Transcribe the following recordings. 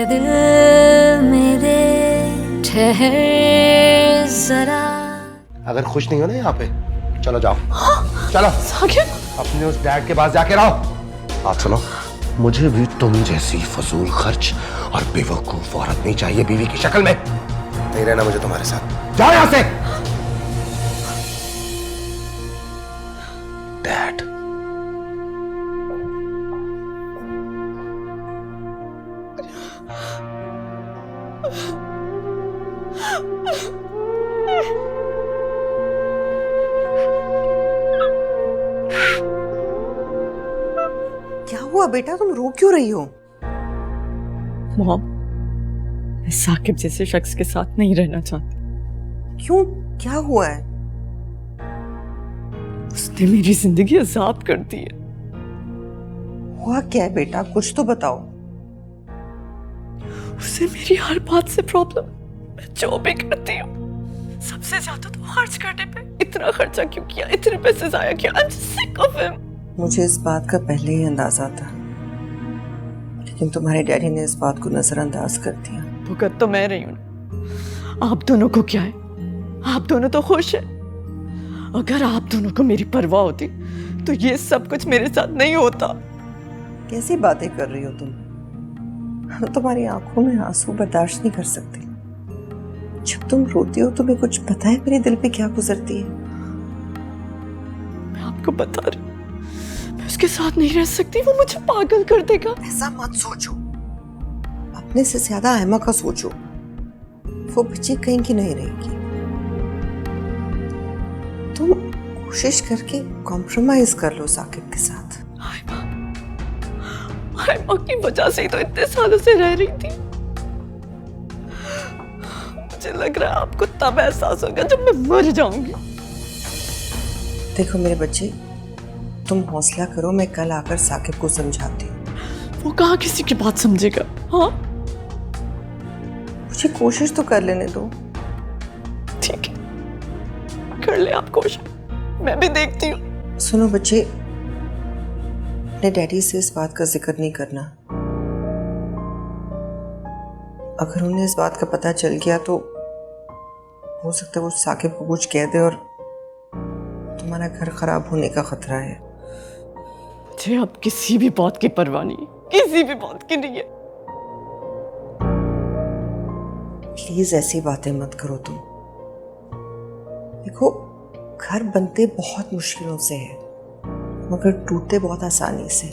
दिल मेरे ठहर जरा। अगर खुश नहीं हो ना यहाँ पे, चलो जाओ। चलो साकिब, अपने उस डैड के पास जाके रहो। बात सुनो, मुझे भी तुम जैसी फजूल खर्च और बेवकूफ औरत नहीं चाहिए बीवी की शक्ल में। नहीं रहना मुझे तुम्हारे साथ, जाओ यहां से। डैड, क्या हुआ बेटा, तुम रो क्यों रही हो? मॉम, मैं साकिब जैसे शख्स के साथ नहीं रहना चाहती। क्यों, क्या हुआ है? उसने मेरी जिंदगी अजाब कर दी है। हुआ क्या है बेटा, कुछ तो बताओ। उसे मेरी हर बात से प्रॉब्लम। मैं जो भी करती हूँ सबसे ज्यादा तो खर्च करने पे। इतना खर्चा क्यों किया, इतने पैसे जाया किया? I'm just sick of him। मुझे इस बात का पहले ही अंदाजा था, लेकिन तुम्हारे डैडी ने इस बात को नजरअंदाज कर दिया। भुगत तो मैं रही हूँ, आप दोनों को क्या है? आप दोनों तो खुश है। अगर आप दोनों को मेरी परवाह होती तो ये सब कुछ मेरे साथ नहीं होता। कैसी बातें कर रही हो तुम? तुम्हारी आंखों में आंसू बर्दाश्त नहीं कर सकती। जब तुम रोती हो तुम्हें कुछ पता है मेरे दिल पे क्या गुजरती है? मैं आपको बता रही, मैं उसके साथ नहीं रह सकती, वो मुझे पागल कर देगा। ऐसा मत सोचो, अपने से ज्यादा अहमा का सोचो। वो बच्ची कहीं की नहीं रहेगी। तुम कोशिश करके कॉम्प्रोमाइज कर लो साकिब के साथ। आयमा की वजह से ही तो इतने सालों से रह रही थी। मुझे लग रहा है आपको तब एहसास होगा जब मैं मर जाऊंगी। देखो मेरे बच्चे, तुम हौसला करो, मैं कल आकर साकिब को समझाती हूँ। वो कहाँ किसी की बात समझेगा? हाँ, मुझे कोशिश तो कर लेने दो। ठीक है, कर ले आप कोशिश, मैं भी देखती हूँ। सुनो बच्चे, अपने डैडी से इस बात का जिक्र नहीं करना। अगर उन्हें इस बात का पता चल गया तो हो सकता है वो साकिब को कुछ कह दे और तुम्हारा घर खराब होने का खतरा है। मुझे अब किसी भी बात की परवाह नहीं, किसी भी बात की नहीं है। प्लीज ऐसी बातें मत करो तुम। देखो, घर बनते बहुत मुश्किलों से है मगर टूटते बहुत आसानी से।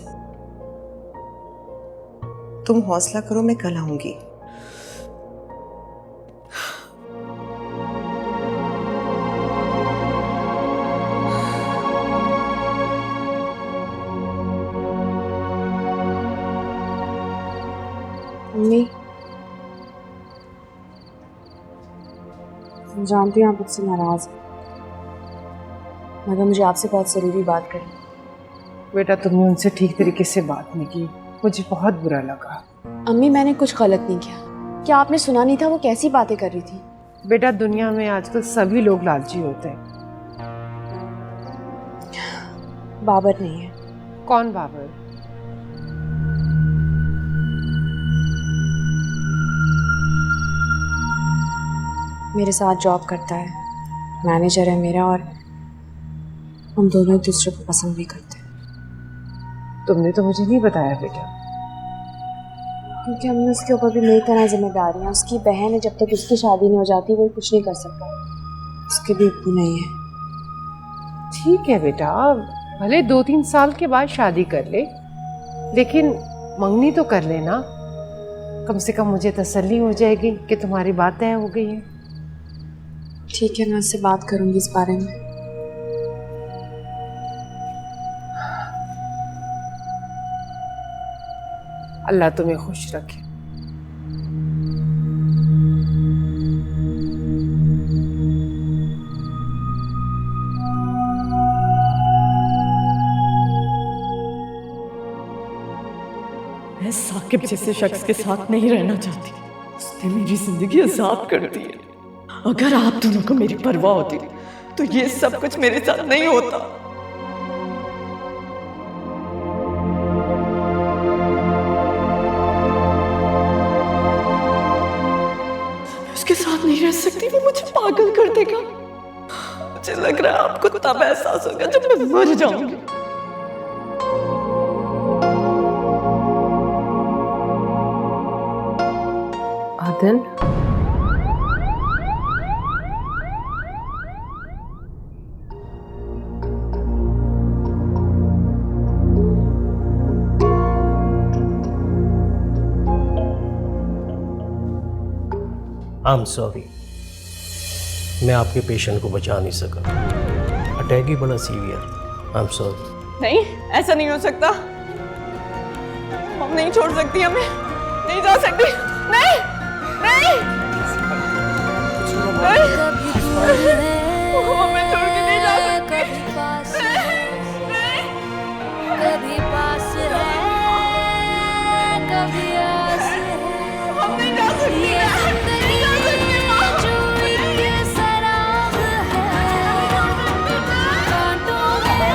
तुम हौसला करो, मैं कल आऊंगी। मम्मी, मैं जानती हूँ आप मुझसे नाराज हैं, मगर मुझे आपसे बहुत ज़रूरी बात करनी। बेटा, तुमने उनसे ठीक तरीके से बात नहीं की, मुझे बहुत बुरा लगा। अम्मी, मैंने कुछ गलत नहीं किया। क्या आपने सुना नहीं था वो कैसी बातें कर रही थी? बेटा, दुनिया में आजकल सभी लोग लालची होते हैं। बाबर नहीं है। कौन बाबर? मेरे साथ जॉब करता है, मैनेजर है मेरा, और हम दोनों एक दूसरे को पसंद भी करते हैं। तुमने तो मुझे नहीं बताया बेटा। क्योंकि हमने उसके ऊपर भी मेरी तरह जिम्मेदारियाँ। उसकी बहन है, जब तक उसकी शादी नहीं हो जाती वो कुछ नहीं कर सकता। उसके भी अब्बू नहीं है। ठीक है बेटा, भले 2-3 साल के बाद शादी कर ले, लेकिन मंगनी तो कर लेना। कम से कम मुझे तसल्ली हो जाएगी कि तुम्हारी बात तय हो गई है। ठीक है, मैं उससे बात करूंगी इस बारे में। अल्लाह तुम्हें खुश रखे। मैं साकिब जैसे शख्स के साथ नहीं रहना चाहती। उसने मेरी जिंदगी अजाब कर दी है। अगर आप दोनों को मेरी परवाह होती तो ये सब कुछ मेरे साथ नहीं होता। सकती, वो मुझे पागल कर देगा। मुझे लग रहा है आपको तब एहसास होगा जब मैं मर जाऊंगी। आदन, आई एम सॉरी, मैं आपके पेशेंट को बचा नहीं सका। अटैक ही बड़ा सीवियर। I am sorry. नहीं, ऐसा नहीं हो सकता। हम नहीं छोड़ सकती, हमें नहीं जा सकती। नहीं नहीं कभी दूर है, हमें छोड़ के नहीं जा सकती। कभी पास है, कभी पास है, कभी आस है। हम नहीं जा सकती। ये जिंदगी जो एक शराब है, कांटों में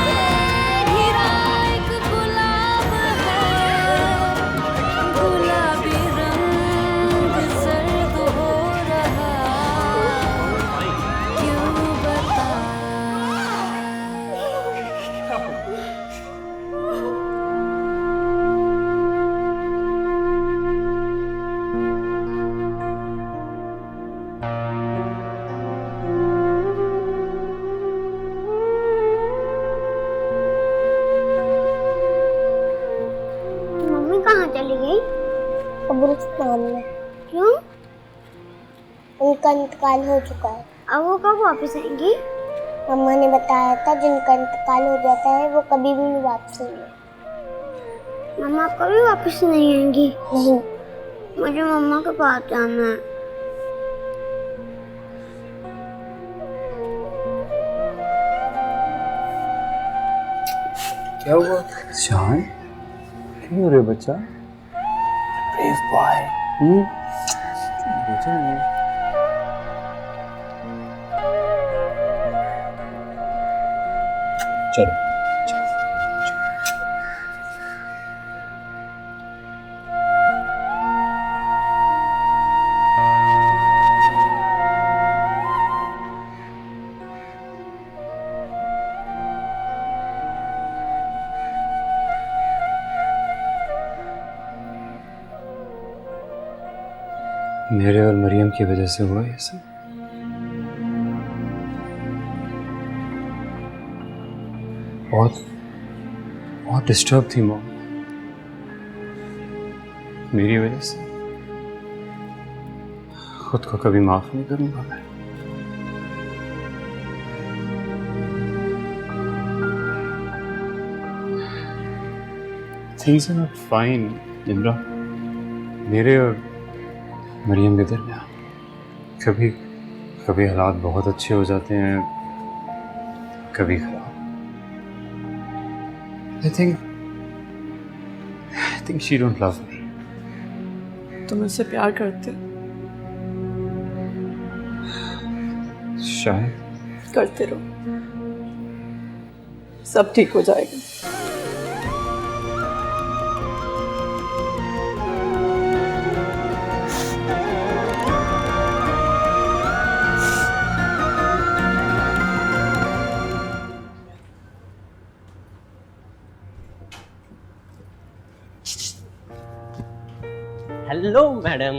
घिरा एक गुलाब है, गुलाबी रंग सर्द हो रहा, क्यों बता। मम्मी कहाँ चली गई? कब्रिस्तान में। क्यों? उनका इंतकाल हो चुका है। अब वो कब वापस आएंगी? मम्मा ने बताया था जिनका इंतकाल हो जाता है वो कभी भी नहीं वापस आएंगे। मम्मा कभी वापस नहीं आएंगी? नहीं। मुझे मम्मा के पास जाना है। क्या हुआ शान? क्यों रे बच्चा? Brave boy. बच्चा नहीं। चलो मेरे और मरियम की वजह से हुआ ये सब। बहुत बहुत डिस्टर्ब थी मॉम मेरी वजह से। खुद को कभी माफ नहीं करूंगा मैं। Things are not fine Imra. मेरे और मरियम के दरमियान कभी कभी हालात बहुत अच्छे हो जाते हैं, कभी खराब। I think she don't love me. तुम उससे प्यार करते हो? शायद। करते रहो, सब ठीक हो जाएगा। हेलो मैडम,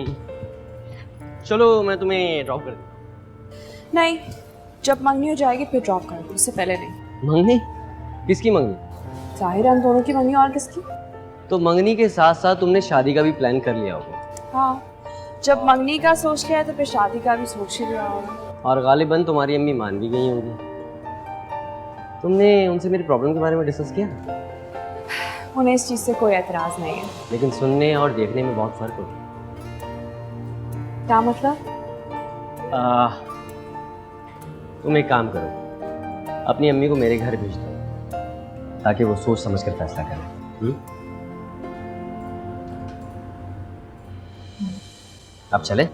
चलो मैं तुम्हें ड्रॉप कर दूँ। नहीं, जब मंगनी हो जाएगी फिर ड्रॉप कर दो, उससे पहले नहीं। मंगनी? किसकी मंगनी? जाहिर है हम दोनों की मंगनी, और किसकी। तो मंगनी के साथ साथ तुमने शादी का भी प्लान कर लिया होगा। हाँ, जब मंगनी का सोच लिया है तो फिर शादी का भी सोच ही लिया होगा। और गालिबन तुम्हारी अम्मी मान भी गई होंगी। तुमने उनसे मेरी प्रॉब्लम के बारे में डिस्कस किया? उन्हें इस चीज़ से कोई एतराज़ नहीं है। लेकिन सुनने और देखने में बहुत फर्क होता क्या मतलब? तुम एक काम करो, अपनी अम्मी को मेरे घर भेज दो ताकि वो सोच समझ कर फैसला करें। अब चले?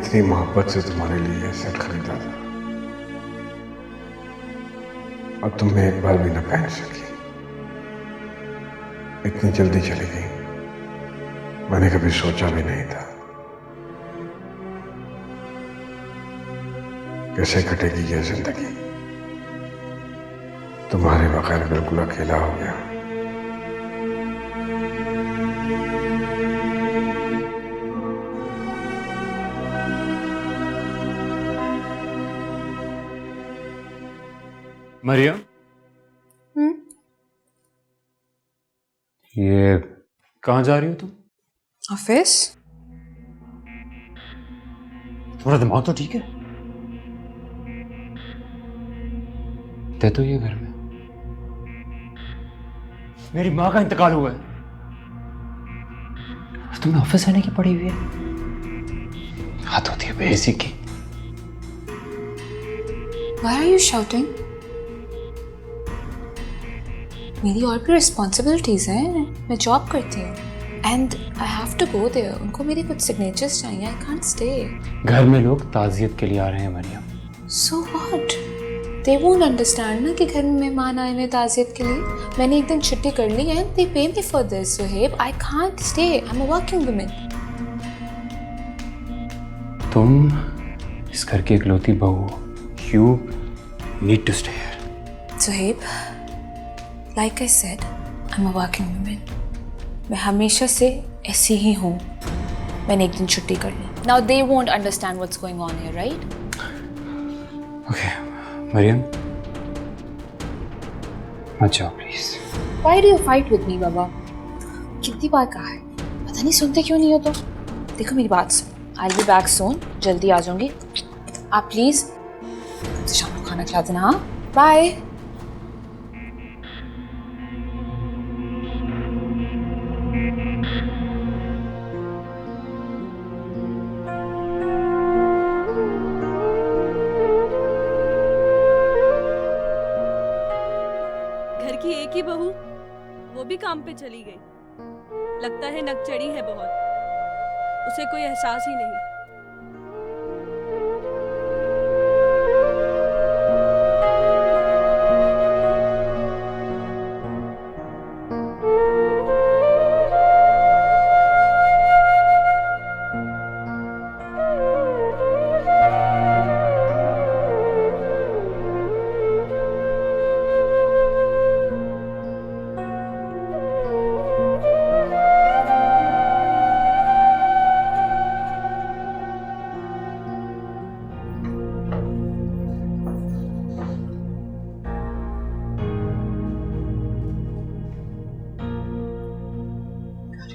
इतनी मोहब्बत से तुम्हारे लिए सेट खरीदा था और तुमने एक बार भी न पहन सकी। इतनी जल्दी चली गई, मैंने कभी सोचा भी नहीं था। कैसे कटेगी ये जिंदगी, तुम्हारे बगैर बिल्कुल अकेला हो गया। मरियम, ये कहाँ जा रही हो तुम? ऑफिस। तुम्हारा दिमाग तो ठीक है? थे तो ये घर में मेरी माँ का इंतकाल हुआ है, तुम्हें ऑफिस आने की पड़ी हुई है। हाथ होती है बेइज्जती की। Why are you shouting? मेरी और भी रिस्पॉन्सिबिलिटीज हैं, मैं जॉब करती हूँ and I have to go there. उनको मेरे कुछ सिग्नेचर्स चाहिए, आई कांट स्टे। घर में लोग ताजियत के लिए आ रहे हैं Maryam. So what, they won't understand ना कि घर में मेहमान आए हुए ताजियत के लिए। मैंने एक दिन छुट्टी कर ली एंड दे पे me for this. Suhaib, I can't stay, I am a working woman. तुम इस घर की इकलौती बहू हो, you need to stay here. Suhaib, like I said, I'm a working woman. मैं हमेशा से ऐसी ही हूँ। मैंने एक दिन छुट्टी कर ली। Now they won't understand what's going on here, right? Okay, Maryam, मत जाओ please. Why do you fight with me, बाबा? कितनी बार कहा है, पता नहीं सुनते क्यों नहीं हो तो। देखो मेरी बात सुनो, I'll be back soon, जल्दी आ जाऊंगी। आप प्लीज शाम को खाना खिला देना। हाँ, बाय। घर की एक ही बहू, वो भी काम पे चली गई। लगता है नकचड़ी है बहुत, उसे कोई एहसास ही नहीं।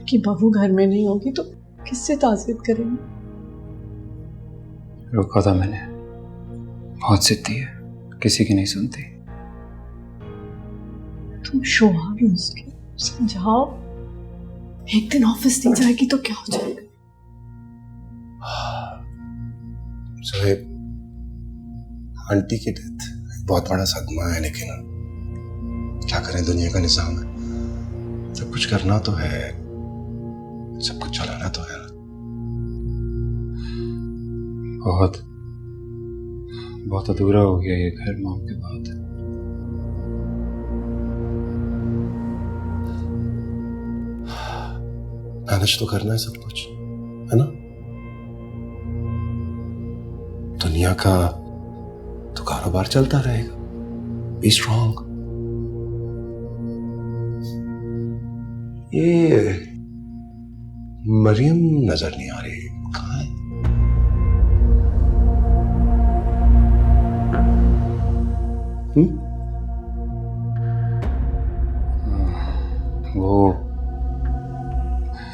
कि बहू घर में नहीं होगी तो किससे ताज़ियत करेंगे? रोका था मैंने, बहुत जिद्दी है, किसी की नहीं सुनती। तुम शोहर हो उसके, समझाओ। एक दिन ऑफिस नहीं जाएगी तो क्या हो जाएगा? सुहेब, आंटी की डेथ बहुत बड़ा सदमा है, लेकिन क्या करें, दुनिया का निजाम है। सब कुछ करना तो है, सब कुछ चलाना तो है। बहुत बहुत अधूरा हो गया ये घर मॉम के बाद। मैनेज तो करना है सब कुछ, है ना? दुनिया का तो कारोबार चलता रहेगा। Be strong. ये मरियम नजर नहीं आ रही, कहाँ है? वो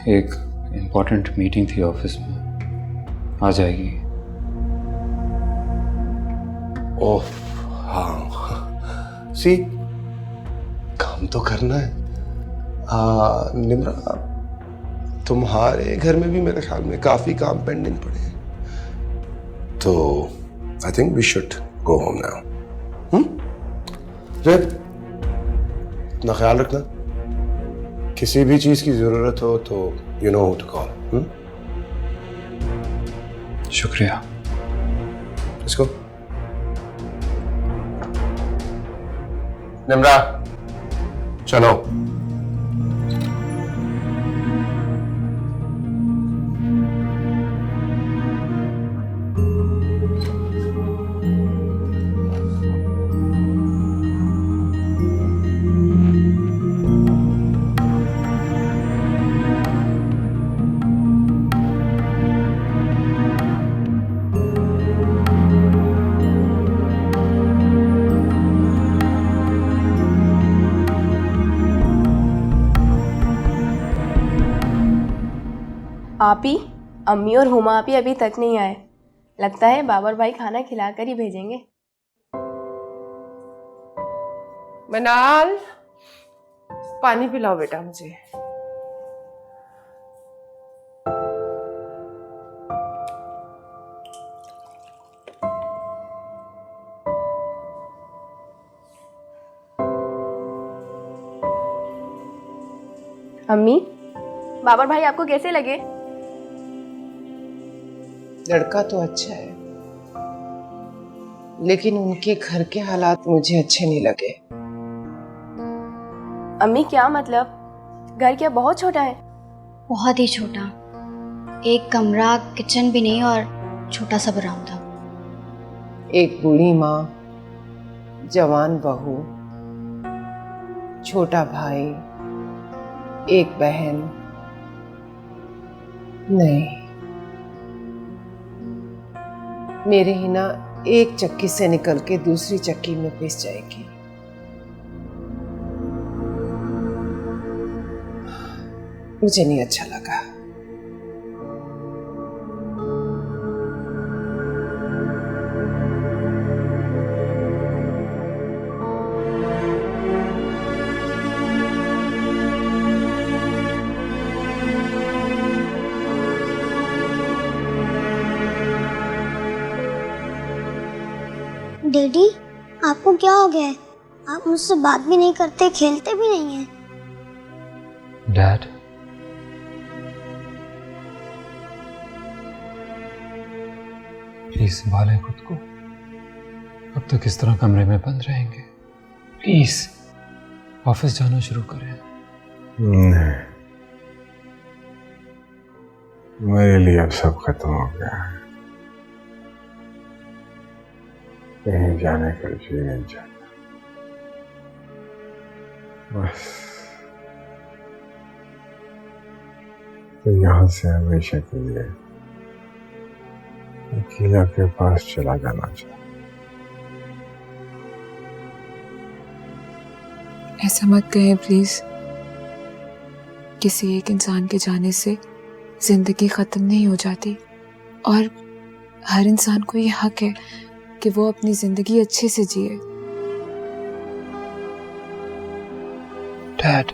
एक इम्पोर्टेंट मीटिंग थी ऑफिस में, आ जाएगी। ओह हाँ, सी काम तो करना है। निम्रा, तुम्हारे घर में भी मेरे ख्याल में काफी काम पेंडिंग पड़े हैं, तो I think we should go home now. अपना ख्याल रखना, किसी भी चीज की जरूरत हो तो you know who to call. शुक्रिया। इसको निम्रा चलो। आप ही, अम्मी और हुमा आप ही अभी तक नहीं आए। लगता है बाबर भाई खाना खिलाकर ही भेजेंगे। मनाल, पानी पिलाओ बेटा मुझे। अम्मी, बाबर भाई आपको कैसे लगे? लड़का तो अच्छा है, लेकिन उनके घर के हालात मुझे अच्छे नहीं लगे। अम्मी क्या मतलब? घर क्या बहुत छोटा है? बहुत ही छोटा, एक कमरा, किचन भी नहीं और छोटा सा बरामदा। एक बूढ़ी माँ, जवान बहू, छोटा भाई, एक बहन। नहीं, मेरे हिना एक चक्की से निकल के दूसरी चक्की में पिस जाएगी। मुझे नहीं अच्छा लगा। डैडी, आपको क्या हो गया है? आप मुझसे बात भी नहीं करते, खेलते भी नहीं हैं। डैड, प्लीज संभालें खुद को। अब तक इस तरह कमरे में बंद रहेंगे? प्लीज ऑफिस जाना शुरू करें। नहीं, मेरे लिए अब सब खत्म हो गया है। कहीं जाने का जी नहीं चाहता। बस तो यहाँ से हमेशा के लिए अकेला के पास चला जाना चाहता। ऐसा मत कहें प्लीज। किसी एक इंसान के जाने से जिंदगी खत्म नहीं हो जाती, और हर इंसान को ये हक है कि वो अपनी जिंदगी अच्छे से जिए। डैड,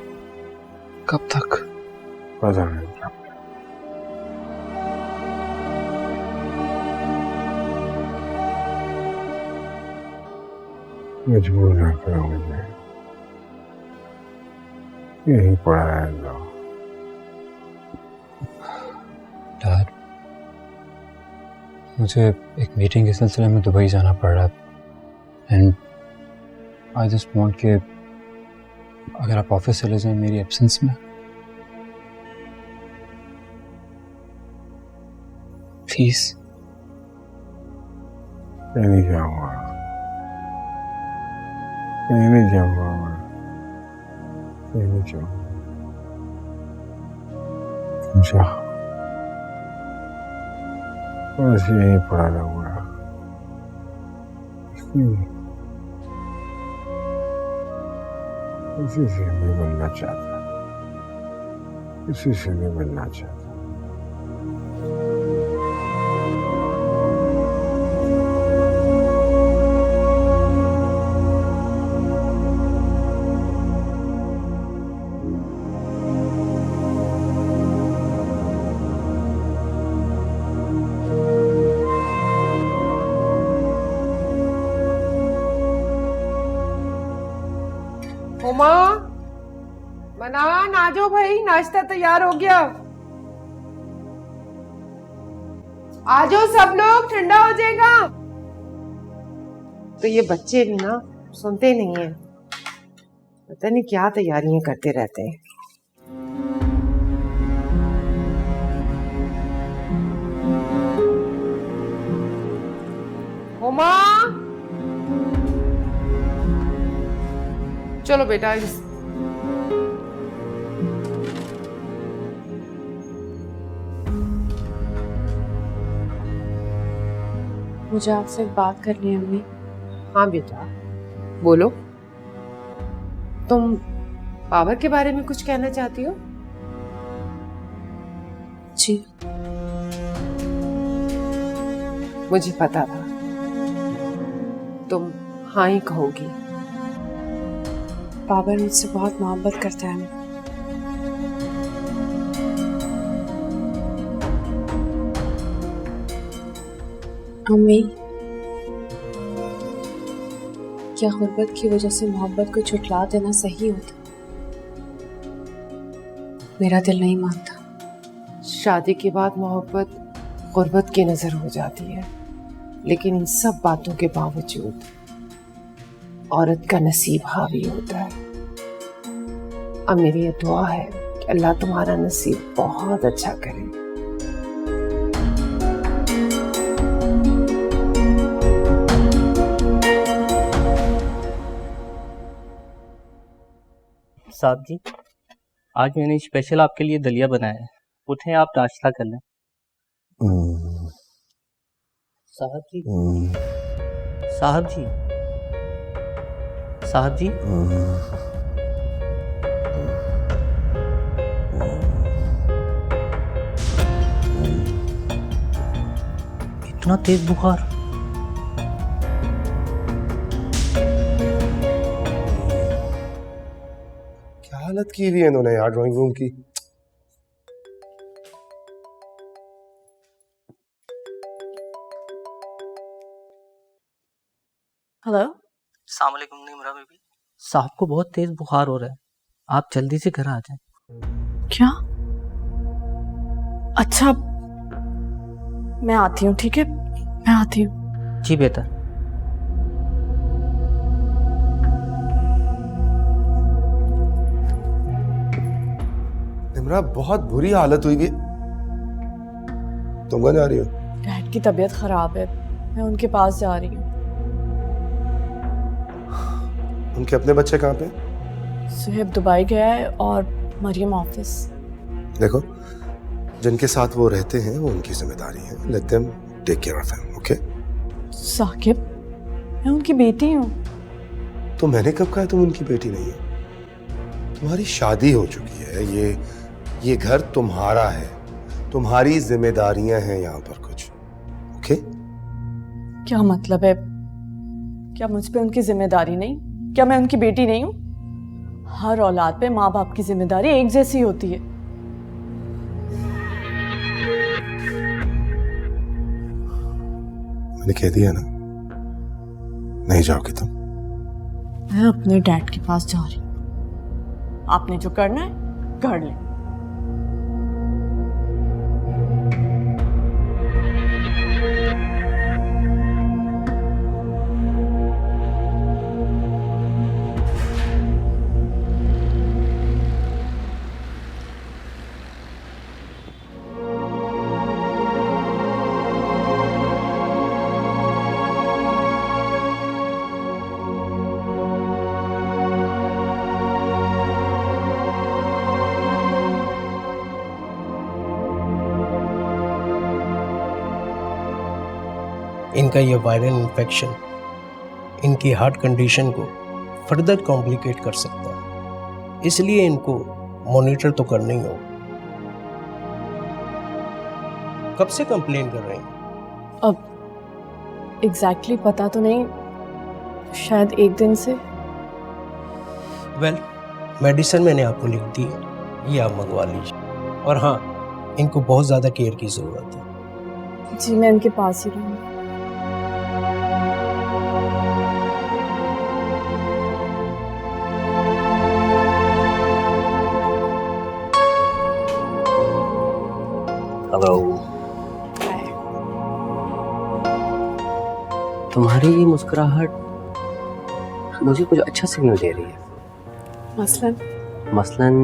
कब तक? पता नहीं। मजबूर ना करो मुझे, यही पड़ा है। डैड, मुझे एक मीटिंग के सिलसिले में दुबई जाना पड़ रहा है, एंड आई जस्ट वांट कि अगर आप ऑफिस चले जाएं मेरी एब्सेंस में, प्लीज। कहीं नहीं जाऊंगा, कहीं नहीं जाऊंगा, कहीं नहीं जाऊंगा। जा, बस यहीं पड़ा रहूंगा। किसी से नहीं मिलना चाहता, किसी से नहीं मिलना चाहता। उमा, मनान, आ जाओ भाई, नाश्ता तैयार हो गया। आ जाओ सब लोग, ठंडा हो जाएगा। तो ये बच्चे भी ना सुनते नहीं है, पता नहीं क्या तैयारियां करते रहते हैं। उमा, चलो बेटा। मुझे आपसे एक बात करनी है अम्मी। हाँ बेटा, बोलो। तुम पावर के बारे में कुछ कहना चाहती हो? जी। मुझे पता था तुम हाँ ही कहोगी। बाबर मुझसे बहुत मोहब्बत करता है। अम्मी, क्या गुर्बत की वजह से मोहब्बत को छुटला देना सही होता? मेरा दिल नहीं मानता। शादी के बाद मोहब्बत गुर्बत की नजर हो जाती है, लेकिन इन सब बातों के बावजूद औरत का नसीब हावी होता है। अब मेरी ये दुआ है कि अल्लाह तुम्हारा नसीब बहुत अच्छा करे। साहब जी, आज मैंने स्पेशल आपके लिए दलिया बनाया है, उठें आप नाश्ता कर लें। साहब जी, साहब जी, साहब जी, इतना तेज बुखार। हालत की हुई है इन्होंने यार ड्राइंग रूम की। हेलो, अस्सलाम वालेकुम निमरा बेबी। साहब को बहुत तेज बुखार हो रहा है, आप जल्दी से घर आ जाएं। क्या? अच्छा, मैं आती हूँ, ठीक है, मैं आती हूँ। जी बेटा। निमरा बहुत बुरी हालत हुई है। तुम कहाँ जा रही हो? डैड की तबीयत खराब है, मैं उनके पास जा रही हूँ। उनके अपने बच्चे कहाँ पे? सुहेब दुबई गया है और मरियम ऑफिस। देखो, जिनके साथ वो रहते हैं वो उनकी जिम्मेदारी है। Let them take care of him, okay? Saqib, मैं उनकी बेटी हूँ। तो मैंने कब कहा तुम उनकी बेटी नहीं हो? तुम्हारी शादी हो चुकी है, ये घर तुम्हारा है, तुम्हारी जिम्मेदारियां हैं यहाँ पर कुछ, ओके? क्या मतलब है? क्या मुझ पे उनकी जिम्मेदारी नहीं? क्या मैं उनकी बेटी नहीं हूँ? हर औलाद पे माँ बाप की जिम्मेदारी एक जैसी होती है। मैंने कह दिया ना, नहीं जाओगे तुम। मैं अपने डैड के पास जा रही हूँ, आपने जो करना है कर ले। इनका ये वायरल इन्फेक्शन इनकी हार्ट कंडीशन को फर्दर कॉम्प्लिकेट कर सकता है, इसलिए इनको मॉनिटर तो करना ही होगा। कब से कंप्लेन कर रहे हैं? अब एग्जैक्टली पता तो नहीं, शायद एक दिन से। वेल, मेडिसिन मैंने आपको लिख दी है, ये आप मंगवा लीजिए। और हाँ, इनको बहुत ज़्यादा केयर की ज़रूरत है। जी, मैं इनके पास ही रहूँगी। हेलो। तुम्हारी ये मुस्कुराहट मुझे कुछ अच्छा सिग्नल दे रही है। मसलन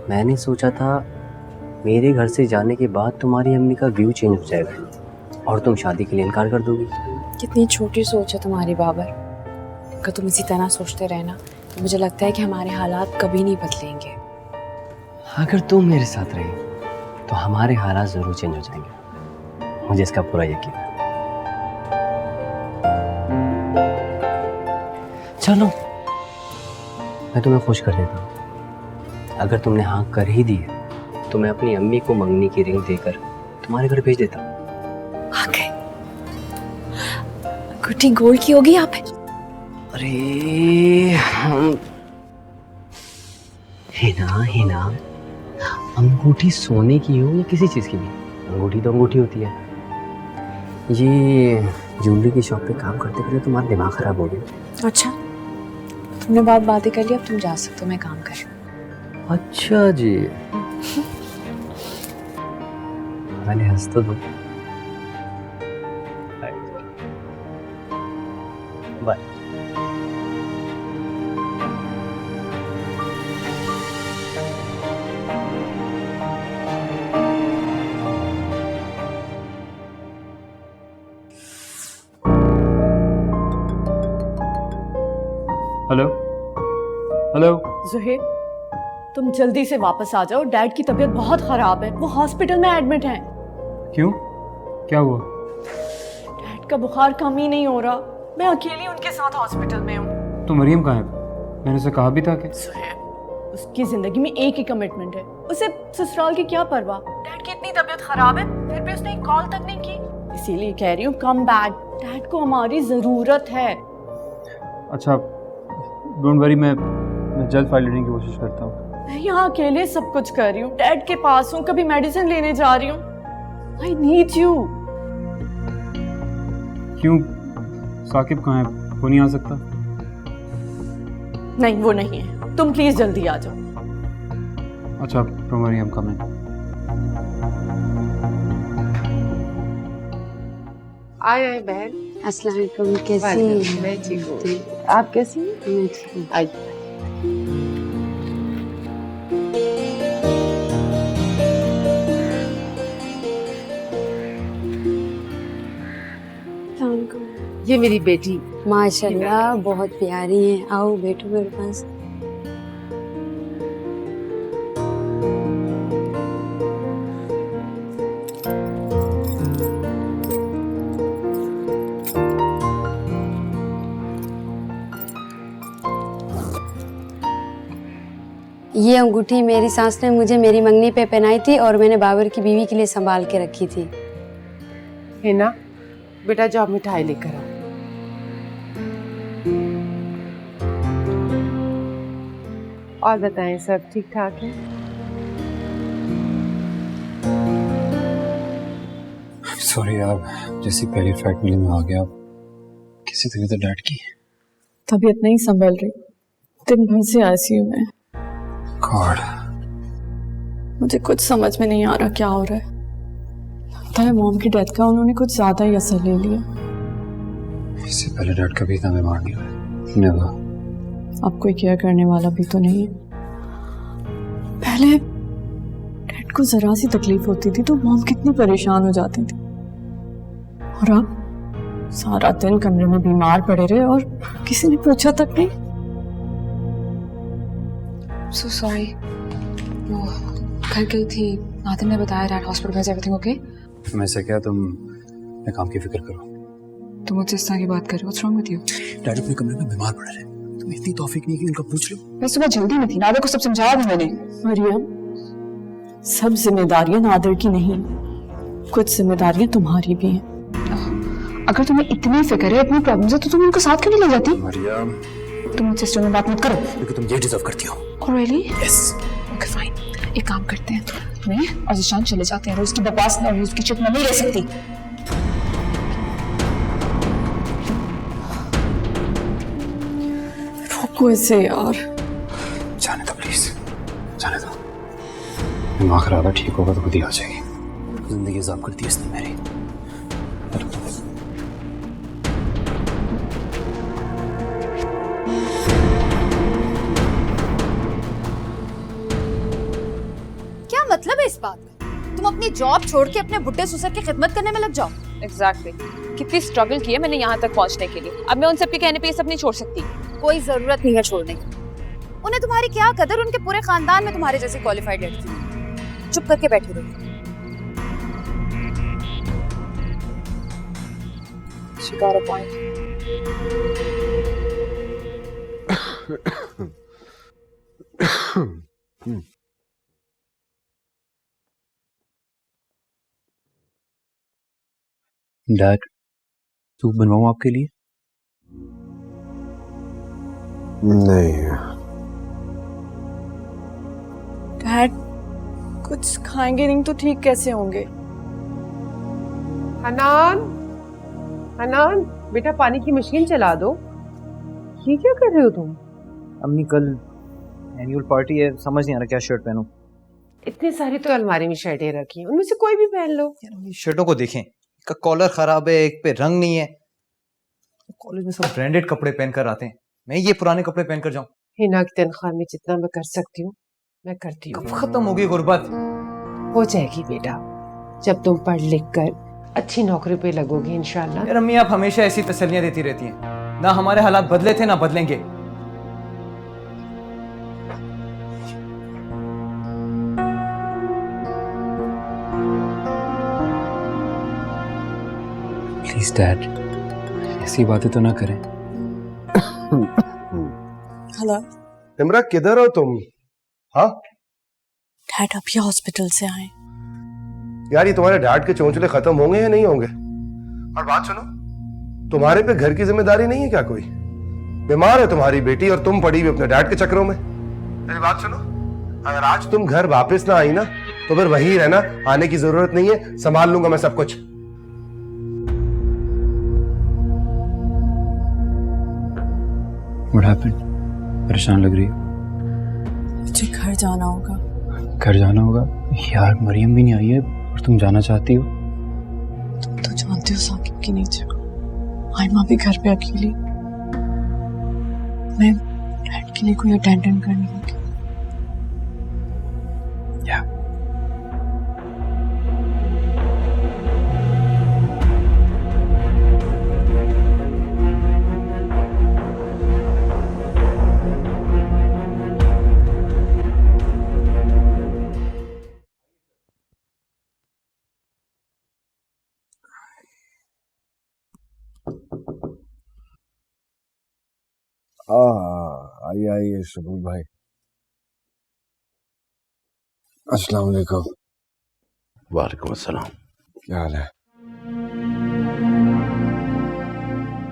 मैंने सोचा था मेरे घर से जाने के बाद तुम्हारी अम्मी का व्यू चेंज हो जाएगा और तुम शादी के लिए इनकार कर दोगी। कितनी छोटी सोच है तुम्हारी बाबर। अगर तुम इसी तरह सोचते रहना तो मुझे लगता है कि हमारे हालात कभी नहीं बदलेंगे। अगर तुम मेरे साथ रही तो हमारे हालात जरूर चेंज हो जाएंगे, मुझे इसका पूरा यकीन है। चलो मैं तुम्हें खुश कर देता हूँ। अगर तुमने हाँ कर ही दी है तो मैं अपनी अम्मी को मंगनी की रिंग देकर तुम्हारे घर भेज देता हूँ। गुट्टी गोल्ड की होगी यहाँ पे। अरे हिना अंगूठी सोने की हो या किसी चीज की भी, अंगूठी तो अंगूठी होती है। ये ज्वेलरी की शॉप पे काम करते करते तुम्हारा दिमाग खराब हो गया। अच्छा तुमने बातें कर ली, अब तुम जा सकते हो, मैं काम कर। अच्छा जी मैंने हंस तो दो। बाय। हेलो हेलो ज़ुहैब, तुम जल्दी से वापस आ जाओ। डैड की तबीयत बहुत खराब है, वो हॉस्पिटल में एडमिट हैं। क्यों, क्या हुआ? डैड का बुखार कम ही नहीं हो रहा, मैं अकेली उनके साथ हॉस्पिटल में हूँ। तो मरियम कहाँ है? मैंने उसे कहा भी था कि उसकी जिंदगी में एक ही कमिटमेंट है, उसे ससुराल की क्या परवाह। डैड की इतनी तबीयत खराब है फिर भी उसने एक कॉल तक नहीं की, इसीलिए कह रही हूँ कम बैक। डैड को हमारी जरूरत है। अच्छा डोंट वरी, मैं जल्द फाइल लेने की कोशिश करता हूँ। मैं यहाँ अकेले सब कुछ कर रही हूँ, डैड के पास हूँ, कभी मेडिसिन लेने जा रही हूँ। I need you. क्यों, साकिब कहाँ है? वो नहीं आ सकता? नहीं वो नहीं है, तुम प्लीज जल्दी आ जाओ। अच्छा don't worry, I am coming. आए बहन। अस्सलाम वालेकुम, कैसी हैं? मैं ठीक हूँ, आप कैसी हैं? मैं ठीक हूँ। ये मेरी बेटी माशाल्लाह बहुत प्यारी हैं। आओ बैठो मेरे पास। ये अंगूठी मेरी सास ने मुझे मेरी मंगनी पे पहनाई थी और मैंने बाबर की बीवी के लिए संभाल के रखी थी। है ना बेटा, जाओ मिठाई लेकर आओ। और बताएं, सब ठीक ठाक है? सॉरी यार, जैसी पहली फ्लाइट मिली में आ गया। किसी तरीके से डैड की तबीयत नहीं संभल रही, दिन भर से आईसीयू में। गॉड, मुझे कुछ समझ में नहीं आ रहा क्या हो रहा है। लगता है मॉम की डेथ का उन्होंने कुछ ज्यादा ही असर ले लिया। इससे पहले डैड कभी इतना बीमार नहीं हुआ। नेवर। अब कोई केयर करने वाला भी तो नहीं है। पहले डैड को जरा सी तकलीफ होती थी तो मॉम कितनी परेशान हो जाती थी, और अब सारा दिन कमरे में बीमार पड़े रहे और किसी ने पूछा तक नहीं। So sorry. वो घर गई थी, नादिम ने बताया डैड हॉस्पिटल में। Everything okay? मैं से क्या, तुम अपने काम की फिक्र करो। तुम मुझसे इस तरह की बात कर रहे हो? What's wrong with you? Daddy अपने कमरे में बीमार पड़े रहे, तुम इतनी तौफीक नहीं कि उनका पूछ लो। मैं सुबह जल्दी में थी, नादिर को सब समझाया भी मैंने। मरियम, सब जिम्मेदारियां नादिर की नहीं, कुछ जिम्मेदारियां तुम्हारी भी हैं। अगर तुम्हें इतनी फिक्र है अपनी प्रॉब्लम से तो तुम उनको साथ क्यों नहीं ले जाती? मरियम, तुम मुझसे इस में बात मत करो, क्योंकि तुम ये डिजर्व करती हो। Oh, really? Yes. Okay, fine. एक काम करते हैं, मैं और जिशान चले जाते हैं। रोज की बकवास ना, रोज की चुप में नहीं रह सकती। रोको इसे यार। जाने दो प्लीज, जाने दो। दिमाग खराब है, ठीक होगा तो खुद ही आ जाएगी। जिंदगी अजाब करती है इसने मेरी। मतलब है इस बात का? तुम अपनी जॉब छोड़ के अपने बुड्ढे ससुर की खिदमत करने में लग जाओ। एग्जैक्टली कितनी स्ट्रगल की है मैंने यहाँ तक पहुँचने के लिए। अब मैं उन सबके कहने पे ये सब नहीं छोड़ सकती। कोई जरूरत नहीं है छोड़ने की। उन्हें तुम्हारी क्या कदर, उनके पूरे खानदान में तुम्हारे जैसी क्वालिफाइड लड़की। चुप करके बैठी रहो। She got a point. Dad, soup बनवाऊं आपके लिए? नहीं। डैड कुछ खाएंगे नहीं तो ठीक कैसे होंगे? हनान, हनान बेटा पानी की मशीन चला दो। ये क्या कर रहे हो तुम? अम्मी कल एनुअल पार्टी है, समझ नहीं आ रहा क्या शर्ट पहनूं। इतने सारी तो अलमारी में शर्टें रखी हैं, उनमें से कोई भी पहन लो। शर्टों को देखें, एक का कॉलर खराब है, एक पे रंग नहीं है। कॉलेज में सब ब्रांडेड कपड़े पहनकर आते हैं, मैं ये पुराने कपड़े पहनकर जाऊं? हिना की तनख्वाह में जितना मैं कर सकती हूँ मैं करती हूँ। कब खत्म होगी गुर्बत? हो जाएगी बेटा, जब तुम पढ़ लिख कर अच्छी नौकरी पे लगोगे इंशाल्लाह। यार अम्मी आप हमेशा ऐसी तसल्लियां देती रहती हैं, ना हमारे हालात बदले थे ना बदलेंगे। प्लीज डैड, ऐसी बातें तो ना करें। हेलो इमरा, किधर हो तुम? हाँ डैड अभी हॉस्पिटल से आए। यार, ये तुम्हारे डैड के चोंचले खत्म होंगे या नहीं होंगे? और बात सुनो, तुम्हारे पे घर की जिम्मेदारी नहीं है क्या? कोई बीमार है तुम्हारी बेटी और तुम पड़ी हुई अपने डैड के चक्करों में। मेरी बात सुनो, अगर आज तुम घर वापस ना आई ना तो फिर वहीं रहना, आने की जरूरत नहीं है, संभाल लूंगा मैं सब कुछ। What happened? परेशान लग रही है। मुझे घर जाना होगा। घर जाना होगा? यार मरियम भी नहीं आई है और तुम जाना चाहती हो? तुम तो जानते हो साकिब की नेचर को। आयमा भी घर पे अकेली, मैं डैड के लिए कोई अटेंडेंट करने लगी। आइए आइए शबूल भाई। अस्सलाम वालेकुम। वालेकुम अस्सलाम। क्या हाल है?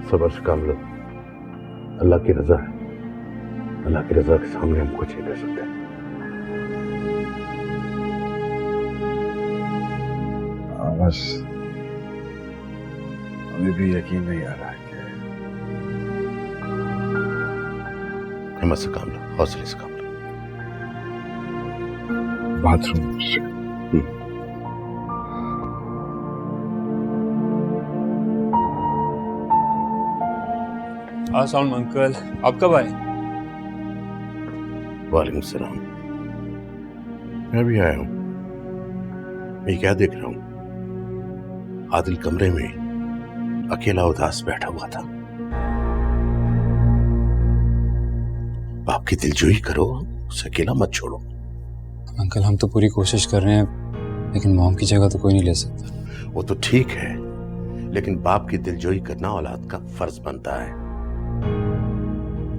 सब्र से काम लो, अल्लाह की रजा है। अल्लाह की रजा के सामने हम कुछ नहीं कर सकते। बस हमें भी यकीन नहीं आ रहा है कि हिम्मत से काम लो, हौसले से काम लो। बाथरूम से अस्सलाम अंकल, आप कब आए? वालेकुम सलाम। मैं भी आया हूं। मैं क्या देख रहा हूं? आदिल कमरे में अकेला उदास बैठा हुआ था। आपकी दिलजोई करो, उसे अकेला मत छोड़ो। अंकल हम तो पूरी कोशिश कर रहे हैं, लेकिन मॉम की जगह तो कोई नहीं ले सकता। वो तो ठीक है, लेकिन बाप की दिलजोई करना औलाद का फर्ज बनता है,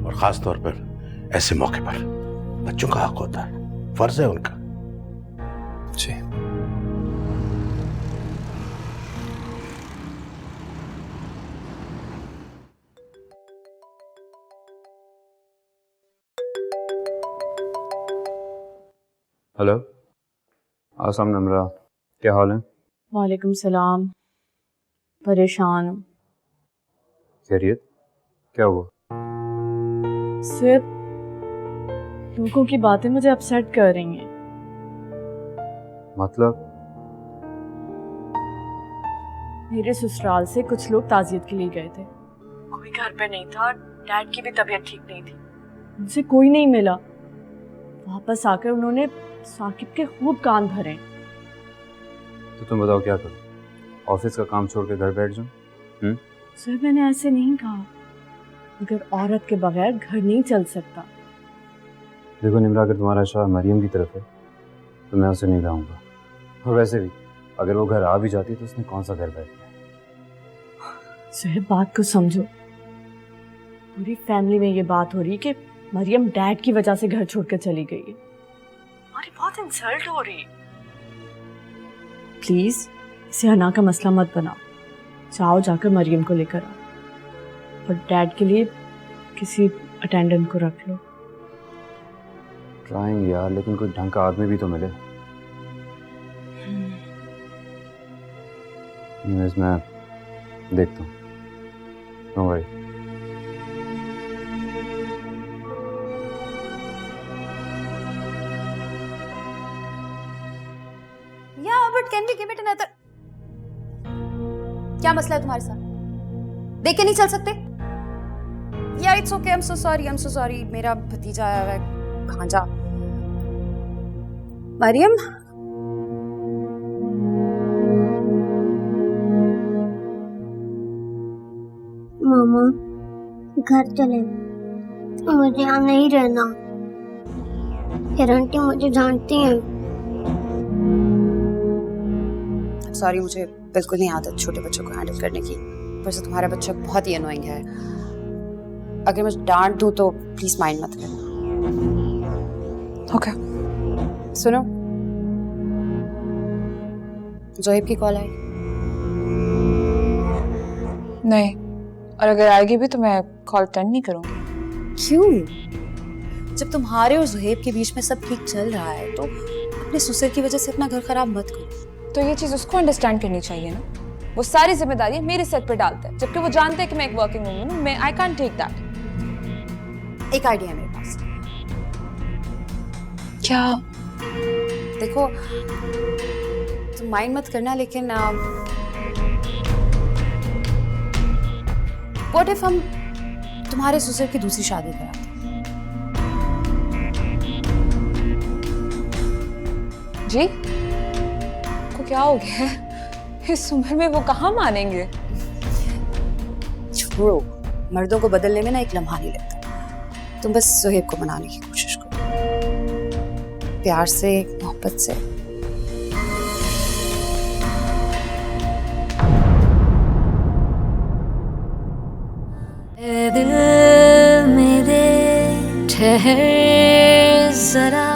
और खास तौर पर ऐसे मौके पर बच्चों का हक होता है, फर्ज है उनका। जी। हेलो, आसाम नमरा, क्या हाल है? वालेकुम सलाम। परेशान हूँ। खैरियत? क्या हुआ? सिर्फ लोगों की बातें मुझे अपसेट कर रही हैं। मतलब? मेरे ससुराल से कुछ लोग ताजियत के लिए गए थे। कोई घर पे नहीं था, डैड की भी तबीयत ठीक नहीं थी। मुझसे कोई नहीं मिला। वापस आकर उन्होंने साकिब के खूब कान भरे। तो तुम बताओ क्या करो? ऑफिस का काम छोड़ के घर बैठ जाओ? सर मैंने ऐसे नहीं कहा, मगर औरत के बगैर घर नहीं चल सकता। देखो निम्रा, अगर तुम्हारा शौहर मरियम की तरफ है तो मैं उसे नहीं लाऊंगा। और वैसे भी अगर वो घर आ भी जाती तो उसने कौन सा घर बैठना है? सर बात को समझो, पूरी फैमिली में ये बात हो रही कि मरियम डैड की वजह से घर छोड़कर चली गई है। हमारी बहुत इंसल्ट हो रही। प्लीज इसे हना का मसला मत बनाओ, जाओ जाकर मरियम को लेकर आओ और डैड के लिए किसी अटेंडेंट को रख लो। ट्राइंग यार, लेकिन कोई ढंग का आदमी भी तो मिले। न्यूज़ मैं देखता हूँ। No worry. Yeah, but can we give it another? क्या मसला है तुम्हारे साथ? देख के नहीं चल सकते? Yeah, it's okay. I'm so sorry. I'm so sorry. मेरा भतीजा आया है, भांजा। मरियम, मामा घर चले, मुझे यहाँ नहीं रहना। फिर आंटी मुझे जानती हैं। सॉरी, मुझे बिल्कुल नहीं आदत छोटे बच्चों को हैंडल करने की। वैसे तुम्हारा बच्चा बहुत ही अनोइंग है। अगर मैं डांट दूं तो प्लीज माइंड मत करना। ओके सुनो, जोहेब की कॉल आई? नहीं, और अगर आएगी भी तो मैं कॉल अटेंड नहीं करूंगी। क्यों? जब तुम्हारे और जोहेब के बीच में सब ठीक चल रहा है तो अपने ससुर की वजह से अपना घर खराब मत करो। तो ये चीज उसको अंडरस्टैंड करनी चाहिए ना। वो सारी जिम्मेदारी मेरे सर पे डालता है, जबकि वो जानते हैं कि मैं एक वर्किंग वूमन हूँ। मैं आई कांट टेक दैट। एक आइडिया है मेरे पास। क्या? देखो, तुम माइंड मत करना, लेकिन व्हाट इफ हम तुम्हारे ससुर की दूसरी शादी कराते? जी को क्या हो गया है? इस उम्र में वो कहाँ मानेंगे? छोड़ो, मर्दों को बदलने में ना एक लम्हा नहीं लगता। तुम बस जोहेब को मनाने की कोशिश करो, प्यार से, मोहब्बत से। दिल मेरे ठहर जरा,